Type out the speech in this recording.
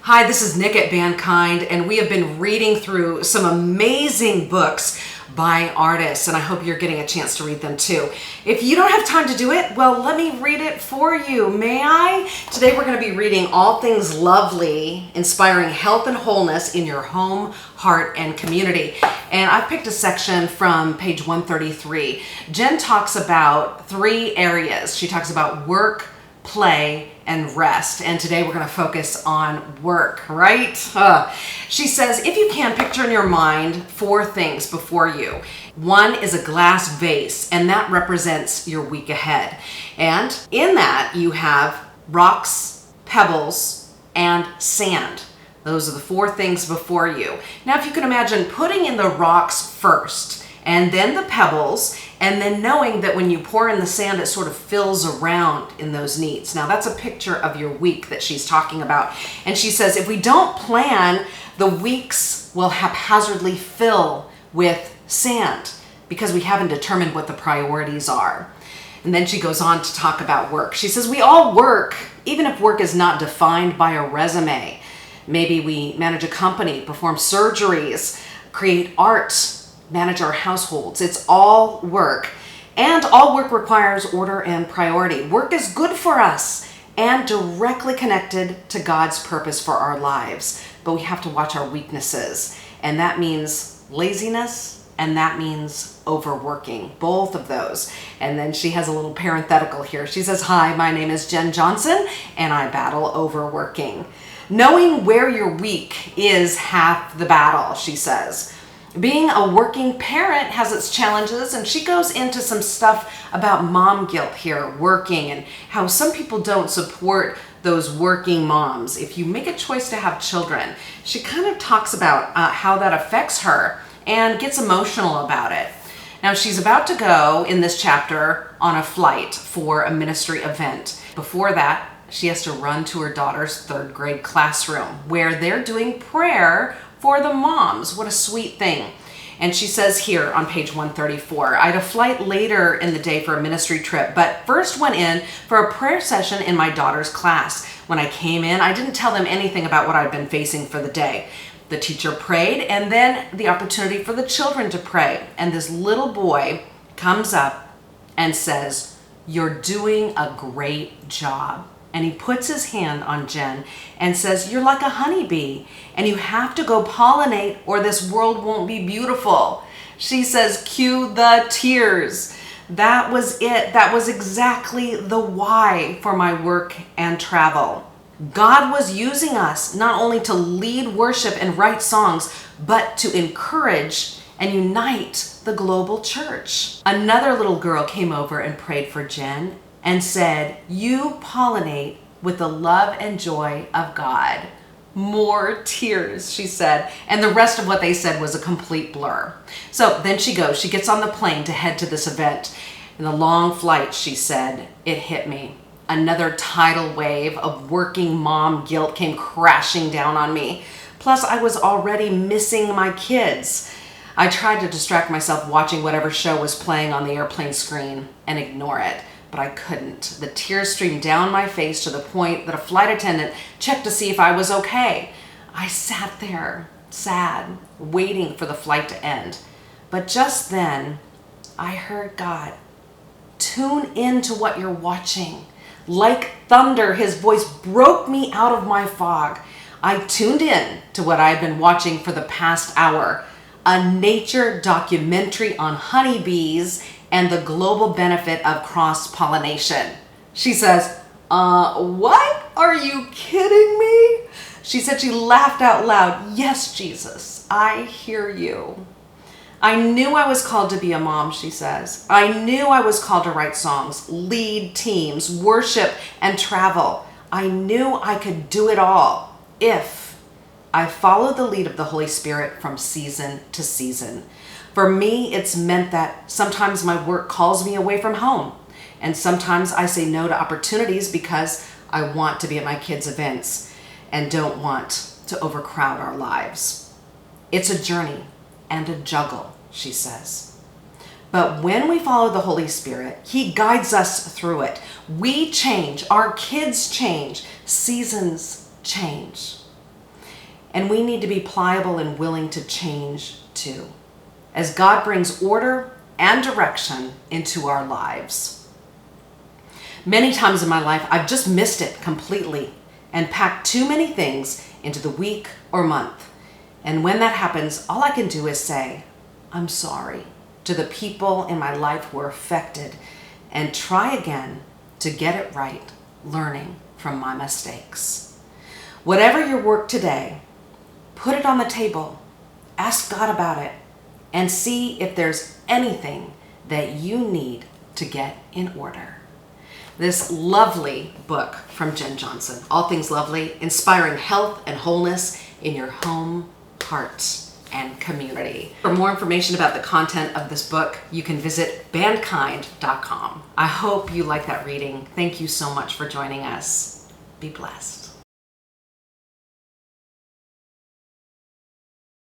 Hi, this is Nick at Bandkind, and we have been reading through some amazing books by artists, and I hope you're getting a chance to read them too. If you don't have time to do it, well, let me read it for you, may I? Today we're going to be reading All Things Lovely, Inspiring Health and Wholeness in Your Home, Heart, and Community. And I've picked a section from page 133. Jenn talks about three areas. She talks about work, play, and rest. And today we're going to focus on work, right? She says, if you can, picture in your mind four things before you. One is a glass vase, and that represents your week ahead. And in that, you have rocks, pebbles, and sand. Those are the four things before you. Now, if you can imagine putting in the rocks first, and then the pebbles, and then knowing that when you pour in the sand, it sort of fills around in those needs. Now, that's a picture of your week that she's talking about. And she says, if we don't plan, the weeks will haphazardly fill with sand because we haven't determined what the priorities are. And then she goes on to talk about work. She says, we all work, even if work is not defined by a resume. Maybe we manage a company, perform surgeries, create art, manage our households. It's all work. And all work requires order and priority. Work is good for us and directly connected to God's purpose for our lives. But we have to watch our weaknesses. And that means laziness and that means overworking. Both of those. And then she has a little parenthetical here. She says, hi, my name is Jenn Johnson and I battle overworking. Knowing where you're weak is half the battle, she says. Being a working parent has its challenges, and she goes into some stuff about mom guilt here, working, and how some people don't support those working moms. If you make a choice to have children, she kind of talks about how that affects her and gets emotional about it. Now, she's about to go in this chapter on a flight for a ministry event. Before that, she has to run to her daughter's third grade classroom where they're doing prayer for the moms. What a sweet thing. And she says here on page 134, I had a flight later in the day for a ministry trip, but first went in for a prayer session in my daughter's class. When I came in, I didn't tell them anything about what I'd been facing for the day. The teacher prayed, and then the opportunity for the children to pray. And this little boy comes up and says, you're doing a great job. And he puts his hand on Jenn and says, you're like a honeybee and you have to go pollinate or this world won't be beautiful. She says, cue the tears. That was it. That was exactly the why for my work and travel. God was using us not only to lead worship and write songs, but to encourage and unite the global church. Another little girl came over and prayed for Jenn and said, you pollinate with the love and joy of God. More tears, she said. And the rest of what they said was a complete blur. So then she goes, she gets on the plane to head to this event. In the long flight, she said, it hit me. Another tidal wave of working mom guilt came crashing down on me. Plus, I was already missing my kids. I tried to distract myself watching whatever show was playing on the airplane screen and ignore it. But I couldn't. The tears streamed down my face to the point that a flight attendant checked to see if I was okay. I sat there, sad, waiting for the flight to end. But just then, I heard God, tune into what you're watching. Like thunder, his voice broke me out of my fog. I tuned in to what I'd been watching for the past hour, a nature documentary on honeybees and the global benefit of cross-pollination. She says, what? Are you kidding me? She said she laughed out loud. Yes, Jesus, I hear you. I knew I was called to be a mom, she says. I knew I was called to write songs, lead teams, worship, and travel. I knew I could do it all if I followed the lead of the Holy Spirit from season to season. For me, it's meant that sometimes my work calls me away from home. And sometimes I say no to opportunities because I want to be at my kids' events and don't want to overcrowd our lives. It's a journey and a juggle, she says. But when we follow the Holy Spirit, He guides us through it. We change, our kids change, seasons change. And we need to be pliable and willing to change too, as God brings order and direction into our lives. Many times in my life, I've just missed it completely and packed too many things into the week or month. And when that happens, all I can do is say, I'm sorry to the people in my life who are affected, and try again to get it right, learning from my mistakes. Whatever your work today, put it on the table, ask God about it, and see if there's anything that you need to get in order. This lovely book from Jenn Johnson, All Things Lovely, inspiring health and wholeness in your home, heart, and community. For more information about the content of this book, you can visit bandkind.com. I hope you like that reading. Thank you so much for joining us. Be blessed.